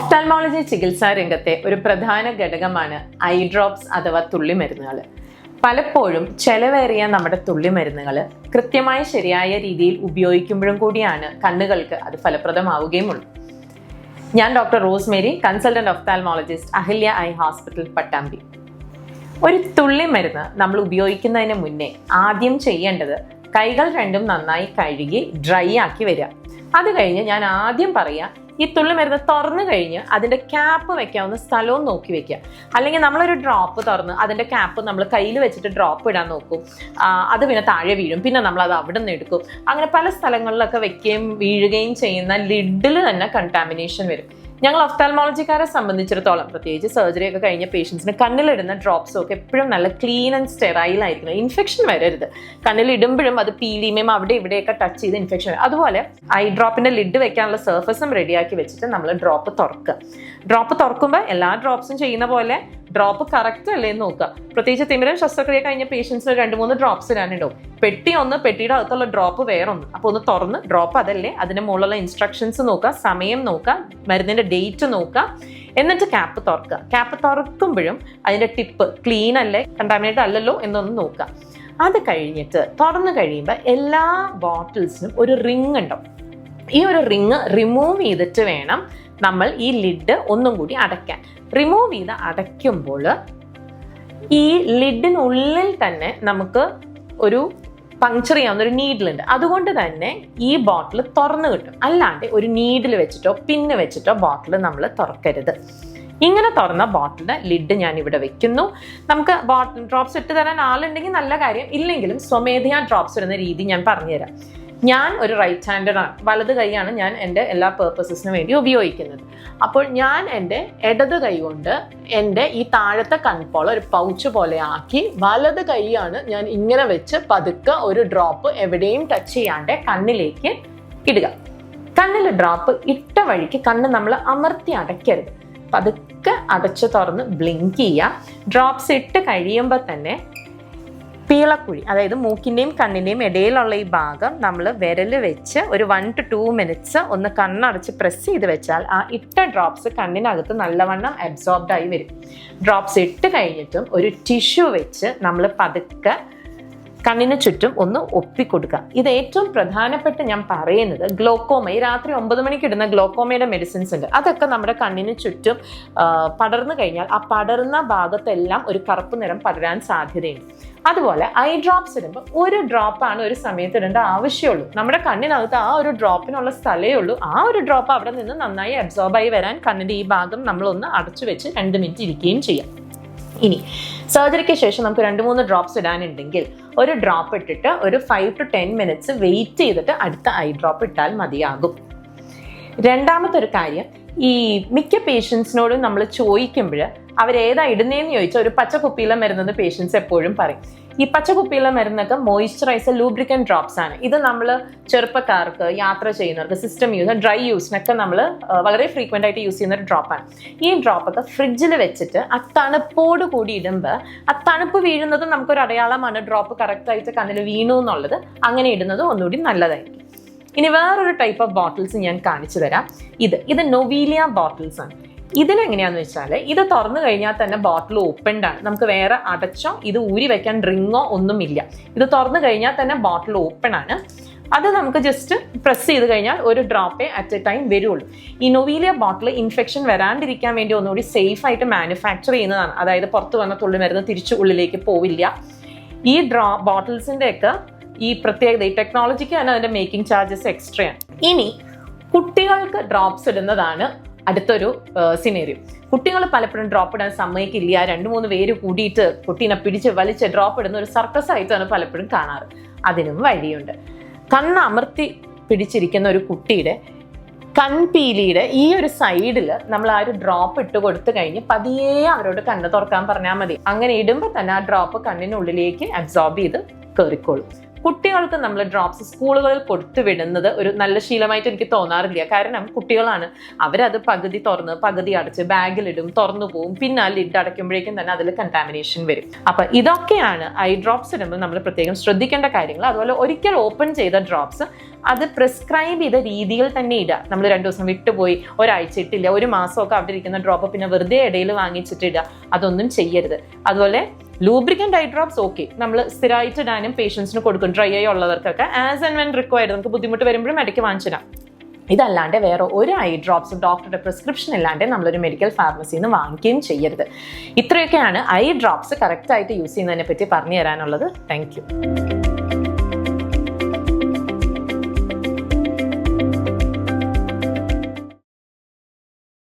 Ophthalmology ചികിത്സാ രംഗത്തെ ഒരു പ്രധാന ഘടകമാണ് ഐ ഡ്രോപ്സ് അഥവാ തുള്ളിമരുന്നുകൾ. പലപ്പോഴും ചെലവേറിയ നമ്മുടെ തുള്ളിമരുന്നുകൾ കൃത്യമായി ശരിയായ രീതിയിൽ ഉപയോഗിക്കുമ്പോഴും കൂടിയാണ് കണ്ണുകൾക്ക് അത് ഫലപ്രദമാവുകയുമുള്ളൂ. ഞാൻ doctor Rosemary, consultant ophthalmologist, Ahalya eye hospital, Pattambi. ഒരു തുള്ളിമരുന്ന് നമ്മൾ ഉപയോഗിക്കുന്നതിന് മുന്നേ ആദ്യം ചെയ്യേണ്ടത് കൈകൾ രണ്ടും നന്നായി കഴുകി ഡ്രൈ ആക്കി വരിക. അത് കഴിഞ്ഞ് ഞാൻ ആദ്യം പറയാം, ഈ തുള്ളിമരുന്ന് തുറന്നു കഴിഞ്ഞ് അതിൻ്റെ ക്യാപ്പ് വെക്കാവുന്ന സ്ഥലവും നോക്കി വെക്കുക. അല്ലെങ്കിൽ നമ്മളൊരു ഡ്രോപ്പ് തുറന്ന് അതിൻ്റെ ക്യാപ്പ് നമ്മൾ കയ്യിൽ വെച്ചിട്ട് ഡ്രോപ്പ് ഇടാൻ നോക്കും, അത് പിന്നെ താഴെ വീഴും, പിന്നെ നമ്മൾ അത് അവിടെ നിന്ന് എടുക്കും. അങ്ങനെ പല സ്ഥലങ്ങളിലൊക്കെ വെക്കുകയും വീഴുകയും ചെയ്യുന്ന ലിഡിൽ തന്നെ കണ്ടാമിനേഷൻ വരും. ഞങ്ങൾ ഒഫ്താൽമോളജിക്കാരെ സംബന്ധിച്ചിടത്തോളം, പ്രത്യേകിച്ച് സർജറി ഒക്കെ കഴിഞ്ഞ പേഷ്യൻസിന് കണ്ണിലിടുന്ന ഡ്രോപ്സും ഒക്കെ എപ്പോഴും നല്ല ക്ലീൻ ആൻഡ് സ്റ്റെറൈൽ ആയിരിക്കണം. ഇൻഫെക്ഷൻ വരരുത്. കണ്ണിലിടുമ്പോഴും അത് പീലിമയും അവിടെ ഇവിടെയൊക്കെ ടച്ച് ചെയ്ത് ഇൻഫെക്ഷൻ വരും. അതുപോലെ ഐ ഡ്രോപ്പിന്റെ ലിഡ് വെക്കാനുള്ള സർഫസും റെഡിയാക്കി വെച്ചിട്ട് നമ്മൾ ഡ്രോപ്പ് തുറക്കുക. ഡ്രോപ്പ് തുറക്കുമ്പോൾ എല്ലാ ഡ്രോപ്സും ചെയ്യുന്ന പോലെ ഡ്രോപ്പ് കറക്റ്റ് അല്ലേ എന്ന് നോക്കുക. പ്രത്യേകിച്ച് തിമിരം ശസ്ത്രക്രിയ കഴിഞ്ഞ പേഷ്യൻസിന് 2-3 ഡ്രോപ്സ് ഇടാനുണ്ടാവും. പെട്ടി ഒന്ന്, പെട്ടിയുടെ അകത്തുള്ള ഡ്രോപ്പ് വേറൊന്ന്. അപ്പോൾ ഒന്ന് തുറന്ന് ഡ്രോപ്പ് അതല്ലേ, അതിന്റെ മുകളിലുള്ള ഇൻസ്ട്രക്ഷൻസ് നോക്കുക, സമയം നോക്കുക, മരുന്നിന്റെ ഡേറ്റ് നോക്കുക, എന്നിട്ട് ക്യാപ്പ് തുറക്കുക. ക്യാപ്പ് തുറക്കുമ്പോഴും അതിന്റെ ടിപ്പ് ക്ലീൻ അല്ലേ, കണ്ടാമിനേറ്റ് അല്ലല്ലോ എന്നൊന്ന് നോക്കുക. അത് കഴിഞ്ഞിട്ട് തുറന്നു കഴിയുമ്പോൾ എല്ലാ ബോട്ടിൽസിനും ഒരു റിങ് ഉണ്ടാവും. ഈ ഒരു റിങ് റിമൂവ് ചെയ്തിട്ട് വേണം നമ്മൾ ഈ ലിഡ് ഒന്നും കൂടി അടയ്ക്കാൻ. റിമൂവ് ചെയ്ത് അടയ്ക്കുമ്പോൾ ഈ ലിഡിനുള്ളിൽ തന്നെ നമുക്ക് ഒരു പങ്ക്ചർ ചെയ്യാവുന്ന ഒരു നീഡിലുണ്ട്. അതുകൊണ്ട് തന്നെ ഈ ബോട്ടിൽ തുറന്നു കിട്ടും. അല്ലാണ്ട് ഒരു നീഡിൽ വെച്ചിട്ടോ പിന്ന് വെച്ചിട്ടോ ബോട്ടിൽ നമ്മൾ തുറക്കരുത്. ഇങ്ങനെ തുറന്ന ബോട്ടിലിന്റെ ലിഡ് ഞാൻ ഇവിടെ വെക്കുന്നു. നമുക്ക് ബോട്ടിൽ ഡ്രോപ്സ് ഇട്ട് തരാൻ ആളുണ്ടെങ്കിൽ നല്ല കാര്യം, ഇല്ലെങ്കിലും സ്വമേധയാ ഡ്രോപ്സ് ഇടുന്ന രീതി ഞാൻ പറഞ്ഞുതരാം. ഞാൻ ഒരു റൈറ്റ് ഹാൻഡറാണ്, വലത് കൈയാണ് ഞാൻ എൻ്റെ എല്ലാ പേർപ്പസസിന് വേണ്ടി ഉപയോഗിക്കുന്നത്. അപ്പോൾ ഞാൻ എൻ്റെ ഇടത് കൈ കൊണ്ട് എൻ്റെ ഈ താഴത്തെ കൺപോള ഒരു പൗച്ച് പോലെ ആക്കി വലത് കൈയാണ് ഞാൻ ഇങ്ങനെ വെച്ച് പതുക്കെ ഒരു ഡ്രോപ്പ് എവിടെയും ടച്ച് ചെയ്യാണ്ട് കണ്ണിലേക്ക് ഇടുക. കണ്ണിൽ ഡ്രോപ്പ് ഇട്ട വഴിക്ക് കണ്ണ് നമ്മൾ അമർത്തി അടയ്ക്കരുത്. പതുക്കെ അടച്ചു തുറന്ന് ബ്ലിങ്ക് ചെയ്യുക. ഡ്രോപ്സ് ഇട്ട് കഴിയുമ്പോൾ തന്നെ പീളക്കുഴി, അതായത് മൂക്കിൻ്റെയും കണ്ണിൻ്റെയും ഇടയിലുള്ള ഈ ഭാഗം നമ്മൾ വിരൽ വെച്ച് ഒരു 1 to 2 minutes ഒന്ന് കണ്ണടച്ച് പ്രസ് ചെയ്ത് വെച്ചാൽ ആ ഇട്ട ഡ്രോപ്സ് കണ്ണിനകത്ത് നല്ലവണ്ണം അബ്സോർബ്ഡ് ആയി വരും. ഡ്രോപ്സ് ഇട്ട് കഴിഞ്ഞിട്ടും ഒരു ടിഷ്യൂ വെച്ച് നമ്മൾ പതുക്കെ കണ്ണിന് ചുറ്റും ഒന്ന് ഒപ്പിക്കൊടുക്കുക. ഇത് ഏറ്റവും പ്രധാനപ്പെട്ട് ഞാൻ പറയുന്നത് ഗ്ലോക്കോമ, ഈ രാത്രി 9 മണിക്ക് ഇടുന്ന ഗ്ലോക്കോമയുടെ മെഡിസിൻസ് ഉണ്ട്. അതൊക്കെ നമ്മുടെ കണ്ണിന് ചുറ്റും പടർന്നു കഴിഞ്ഞാൽ ആ പടർന്ന ഭാഗത്തെല്ലാം ഒരു കറുപ്പ് നിറം പടരാൻ സാധ്യതയുണ്ട്. അതുപോലെ ഐ ഡ്രോപ്സ് ഇടുമ്പോൾ ഒരു ഡ്രോപ്പാണ് ഒരു സമയത്ത് ഇടേണ്ട ആവശ്യമുള്ളൂ. നമ്മുടെ കണ്ണിനകത്ത് ആ ഒരു ഡ്രോപ്പിനുള്ള സ്ഥലമേ ഉള്ളൂ. ആ ഒരു ഡ്രോപ്പ് അവിടെ നിന്ന് നന്നായി അബ്സോർബായി വരാൻ കണ്ണിൻ്റെ ഈ ഭാഗം നമ്മളൊന്ന് അടച്ചു വെച്ച് 2 മിനിറ്റ് ഇരിക്കുകയും ചെയ്യാം. ഇനി സർജറിക്ക് ശേഷം നമുക്ക് 2-3 ഡ്രോപ്സ് ഇടാനുണ്ടെങ്കിൽ ഒരു ഡ്രോപ്പ് ഇട്ടിട്ട് ഒരു 5 to 10 minutes വെയിറ്റ് ചെയ്തിട്ട് അടുത്ത ഐ ഡ്രോപ്പ് ഇട്ടാൽ മതിയാകും. രണ്ടാമത്തെ ഒരു കാര്യം, ഈ മിക്ക പേഷ്യൻസിനോടും നമ്മൾ ചോദിക്കുമ്പോൾ അവരേതാ ഇടുന്നതെന്ന് ചോദിച്ചാൽ ഒരു പച്ച കുപ്പിയിലെ മരുന്നെന്ന് പേഷ്യൻസ് എപ്പോഴും പറയും. ഈ പച്ച കുപ്പിയിലെ മരുന്നൊക്കെ മോയ്സ്ചറൈസർ ലൂബ്രിക്കൻ ഡ്രോപ്സ് ആണ്. ഇത് നമ്മൾ ചെറുപ്പക്കാർക്ക്, യാത്ര ചെയ്യുന്നവർക്ക്, സിസ്റ്റം യൂസ്, ഡ്രൈ യൂസിനൊക്കെ നമ്മൾ വളരെ ഫ്രീക്വൻ്റ് ആയിട്ട് യൂസ് ചെയ്യുന്ന ഒരു ഡ്രോപ്പാണ്. ഈ ഡ്രോപ്പൊക്കെ ഫ്രിഡ്ജിൽ വെച്ചിട്ട് ആ തണുപ്പോട് കൂടി ഇടുമ്പോൾ ആ തണുപ്പ് വീഴുന്നത് നമുക്കൊരു അടയാളമാണ് ഡ്രോപ്പ് കറക്റ്റായിട്ട് കണ്ണിൽ വീണു എന്നുള്ളത്. അങ്ങനെ ഇടുന്നത് ഒന്നുകൂടി നല്ലതായിരിക്കും. ഇനി വേറൊരു ടൈപ്പ് ഓഫ് ബോട്ടിൽസ് ഞാൻ കാണിച്ചു തരാം. ഇത് നൊവീലിയ ബോട്ടിൽസ് ആണ്. ഇതിലെങ്ങനെയാന്ന് വെച്ചാൽ ഇത് തുറന്നു കഴിഞ്ഞാൽ തന്നെ ബോട്ടിൽ ഓപ്പൺഡ് ആണ്. നമുക്ക് വേറെ അടച്ചോ ഇത് ഊരി വെക്കാൻ റിങ്ങോ ഒന്നുമില്ല. ഇത് തുറന്നു കഴിഞ്ഞാൽ തന്നെ ബോട്ടിൽ ഓപ്പൺ ആണ്. അത് നമുക്ക് ജസ്റ്റ് പ്രസ് ചെയ്ത് കഴിഞ്ഞാൽ ഒരു ഡ്രോപ്പേ അറ്റ് എ ടൈം വരുള്ളൂ. ഈ നൊവീലിയ ബോട്ടിൽ ഇൻഫെക്ഷൻ വരാണ്ടിരിക്കാൻ വേണ്ടി ഒന്നുകൂടി സേഫ് ആയിട്ട് മാനുഫാക്ചർ ചെയ്യുന്നതാണ്. അതായത് പുറത്ത് വന്ന തുള്ളിമരുന്ന് തിരിച്ച് ഉള്ളിലേക്ക് പോവില്ല. ഈ ബോട്ടിൽസിൻ്റെ ഒക്കെ ഈ പ്രത്യേകത, ഈ ടെക്നോളജിക്ക് തന്നെ അതിൻ്റെ മേക്കിംഗ് ചാർജസ് എക്സ്ട്രയാണ്. ഇനി കുട്ടികൾക്ക് ഡ്രോപ്സ് ഇടുന്നതാണ് അടുത്തൊരു സിനേറിയോ. കുട്ടികൾ പലപ്പോഴും ഡ്രോപ്പ് ഇടാൻ സമ്മതിക്കില്ല. 2-3 പേര് കൂടിയിട്ട് കുട്ടീനെ പിടിച്ച് വലിച്ച് ഡ്രോപ്പ് ഇടുന്ന ഒരു സർക്കസ് ആയിട്ടാണ് പലപ്പോഴും കാണാറ്. അതിനും വഴിയുണ്ട്. കണ്ണ് അമർത്തി പിടിച്ചിരിക്കുന്ന ഒരു കുട്ടിയുടെ കൺപീലിയുടെ ഈ ഒരു സൈഡിൽ നമ്മൾ ആ ഒരു ഡ്രോപ്പ് ഇട്ട് കൊടുത്തു കഴിഞ്ഞ് പതിയെ അവരോട് കണ്ണ് തുറക്കാൻ പറഞ്ഞാൽ മതി. അങ്ങനെ ഇടുമ്പോൾ തന്നെ ആ ഡ്രോപ്പ് കണ്ണിനുള്ളിലേക്ക് അബ്സോർബ് ചെയ്ത് കയറിക്കോളും. കുട്ടികൾക്ക് നമ്മൾ ഡ്രോപ്സ് സ്കൂളുകളിൽ കൊടുത്തു വിടുന്നത് ഒരു നല്ല ശീലമായിട്ട് എനിക്ക് തോന്നാറില്ല. കാരണം കുട്ടികളാണ്, അവരത് പകുതി തുറന്ന് പകുതി അടച്ച് ബാഗിലിടും, തുറന്നു പോവും, പിന്നെ ആ ലിഡ് അടയ്ക്കുമ്പോഴേക്കും തന്നെ അതിൽ കണ്ടാമിനേഷൻ വരും. അപ്പൊ ഇതൊക്കെയാണ് ഐ ഡ്രോപ്സ് ഇടുമ്പോൾ നമ്മൾ പ്രത്യേകം ശ്രദ്ധിക്കേണ്ട കാര്യങ്ങൾ. അതുപോലെ ഒരിക്കൽ ഓപ്പൺ ചെയ്ത ഡ്രോപ്സ് അത് പ്രിസ്ക്രൈബ് ചെയ്ത രീതിയിൽ തന്നെ ഇടുക. നമ്മൾ 2 ദിവസം വിട്ടുപോയി, ഒരാഴ്ച ഇട്ടില്ല, ഒരു മാസമൊക്കെ അവിടെ ഇരിക്കുന്ന ഡ്രോപ്പ് പിന്നെ വെറുതെ ഇടയിൽ വാങ്ങിച്ചിട്ട് ഇടുക, അതൊന്നും ചെയ്യരുത്. അതുപോലെ ലൂബ്രിക്കൻ്റ് ഐ ഡ്രോപ്സ് ഓക്കെ, നമ്മൾ സ്ഥിരമായിട്ട് ഇടാനും പേഷ്യൻസിന് കൊടുക്കും. ഡ്രൈ ആയി ഉള്ളവർക്കൊക്കെ ആസ് ആൻഡ് വെൻ റിക്വയർഡ്, നമുക്ക് ബുദ്ധിമുട്ട് വരുമ്പോഴും ഇടയ്ക്ക് വാങ്ങിച്ചിടാം. ഇതല്ലാണ്ട് വേറെ ഒരു ഐ ഡ്രോപ്സും ഡോക്ടറുടെ പ്രിസ്ക്രിപ്ഷൻ ഇല്ലാണ്ട് നമ്മളൊരു മെഡിക്കൽ ഫാർമസിയിൽ നിന്ന് വാങ്ങിക്കുകയും ചെയ്യരുത്. ഇത്രയൊക്കെയാണ് ഐ ഡ്രോപ്സ് കറക്റ്റായിട്ട് യൂസ് ചെയ്യുന്നതിനെ പറ്റി പറഞ്ഞു തരാനുള്ളത്. Thank you.